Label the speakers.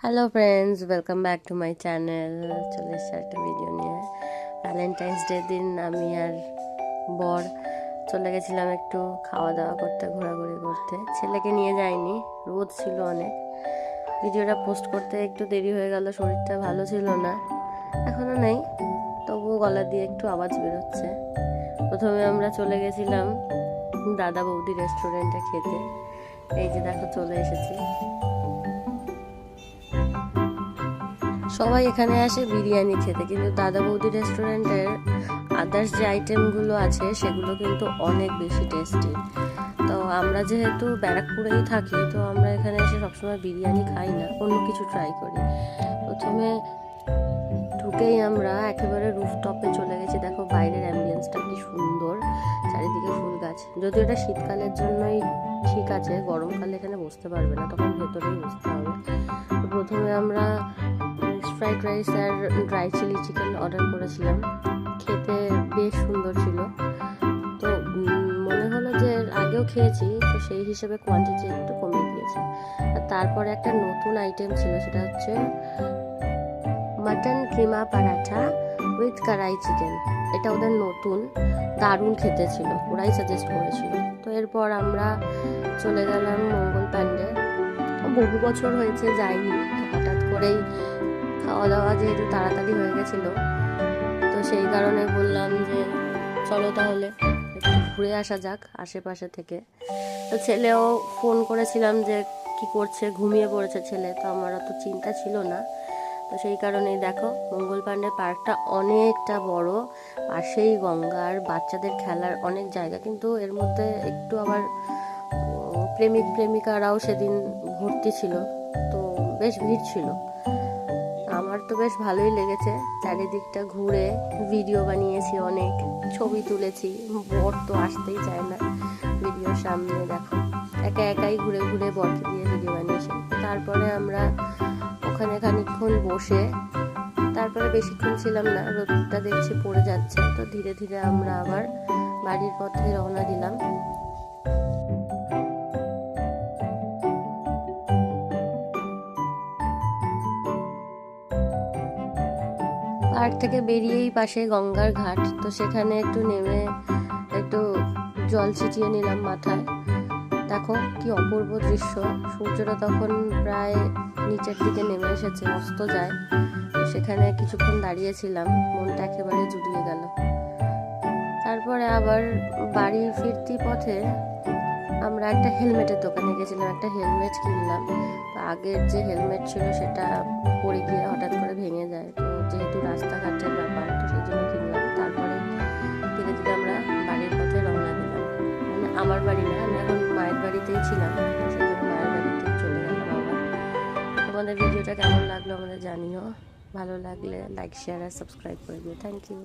Speaker 1: Hello friends, welcome back to my channel. চলে এসেছে একটা ভিডিও নিয়ে। ভ্যালেন্টাইন্স ডে দিন আমি আর বর চলে গেছিলাম একটু খাওয়া দাওয়া করতে, ঘোরাঘুরি করতে। ছেলেকে নিয়ে যাইনি, রোদ ছিল অনেক। ভিডিওটা পোস্ট করতে একটু দেরি হয়ে গেল, শরীরটা ভালো ছিল না, এখনও নেই, তবুও গলা দিয়ে একটু আওয়াজ বেরোচ্ছে। প্রথমে আমরা চলে গেছিলাম দাদা বৌদি রেস্টুরেন্টে খেতে। এই যে দেখো চলে এসেছি। সবাই এখানে আসে বিরিয়ানি খেতে, কিন্তু দাদা বৌদি রেস্টুরেন্টের আদার্স যে আইটেমগুলো আছে সেগুলো কিন্তু অনেক বেশি টেস্টি। তো আমরা যেহেতু ব্যারাকপুরেই থাকি, তো আমরা এখানে এসে সবসময় বিরিয়ানি খাই না, অন্য কিছু ট্রাই করি। প্রথমে ঢুকেই আমরা একেবারে রুফটপে চলে গেছি। দেখো বাইরের অ্যাম্বিয়েন্সটা কি সুন্দর, চারিদিকে ফুল গাছ। যদিও এটা শীতকালের জন্যই ঠিক আছে, গরমকালে এখানে বসতে পারবে না, তখন ভেতরেই বসতে হবে। তো প্রথমে আমরা ফ্রাইড রাইস আর ড্রাই চিলি চিকেন অর্ডার করেছিলাম। খেতে বেশ সুন্দর ছিল। তো মনে হলো যে আগেও খেয়েছি, তো সেই হিসেবে কোয়ান্টিটি একটু কমে গিয়েছে। আর তারপরে একটা নতুন আইটেম ছিল, সেটা হচ্ছে মাটন কিমা পরাঠা উইথ কড়াই চিকেন। এটা ওদের নতুন, দারুণ খেতে ছিল, ওরাই সাজেস্ট করেছিল। তো এরপর আমরা চলে গেলাম মঙ্গল পান্ডে। বহু বছর হয়েছে যাইনি, তো হঠাৎ করেই খাওয়া দাওয়া যেহেতু তাড়াতাড়ি হয়ে গেছিলো, তো সেই কারণে বললাম যে চলো তাহলে একটু ঘুরে আসা যাক আশেপাশে থেকে। তো ছেলেও ফোন করেছিলাম যে কি করছে, ঘুমিয়ে পড়েছে ছেলে, তো আমার অত চিন্তা ছিল না। তো সেই কারণেই দেখো মঙ্গল পান্ডে পার্কটা অনেকটা বড়, পাশেই গঙ্গার বাচ্চাদের খেলার অনেক জায়গা, কিন্তু এর মধ্যে একটু আবার প্রেমিক প্রেমিকারাও সেদিন ভর্তি ছিল, তো বেশ ভিড় ছিল। আমার তো বেশ ভালোই লেগেছে, চারিদিকটা ঘুরে ভিডিও বানিয়েছি, অনেক ছবি তুলেছি। বর তো আসতেই চায় না ভিডিওর সামনে, দেখো একা একাই ঘুরে ঘুরে বরকে দিয়ে ভিডিও বানিয়েছি। তারপরে আমরা ওখানে খানিকক্ষণ বসে, তারপরে বেশিক্ষণ ছিলাম না, রোদটা দেখছি পড়ে যাচ্ছে, তো ধীরে ধীরে আমরা আবার বাড়ির পথে রওনা দিলাম। পার্ক থেকে বেরিয়েই পাশে গঙ্গার ঘাট, তো সেখানে একটু নেমে একটু জল ছিটিয়ে নিলাম মাথায়। দেখো কি অপূর্ব দৃশ্য, সূর্যটা তখন প্রায় নিচের দিকে নেমে এসেছে, অস্ত যায়। তো সেখানে কিছুক্ষণ দাঁড়িয়েছিলাম, মনটা একেবারে জুড়িয়ে গেল। তারপরে আবার বাড়ি ফিরতি পথে আমরা একটা হেলমেটের দোকানে গেছিলাম, একটা হেলমেট কিনলাম। তো আগের যে হেলমেট ছিল সেটা পরে গিয়ে হঠাৎ করে ভেঙে যায়, তো যেহেতু রাস্তাঘাটের ব্যাপার, তো সেই জন্য কিনলাম। তারপরে ধীরে ধীরে আমরা বাড়ির পথে রওনা দিলাম। মানে আমার বাড়ি না, আমি এখন মায়ের বাড়িতেই ছিলাম, তো সেই জন্য মায়ের বাড়িতেই চলে গেলাম আবার। তোমাদের ভিডিওটা কেমন লাগলো আমাদের জানিও, ভালো লাগলে লাইক শেয়ার আর সাবস্ক্রাইব করে দিও। Thank you.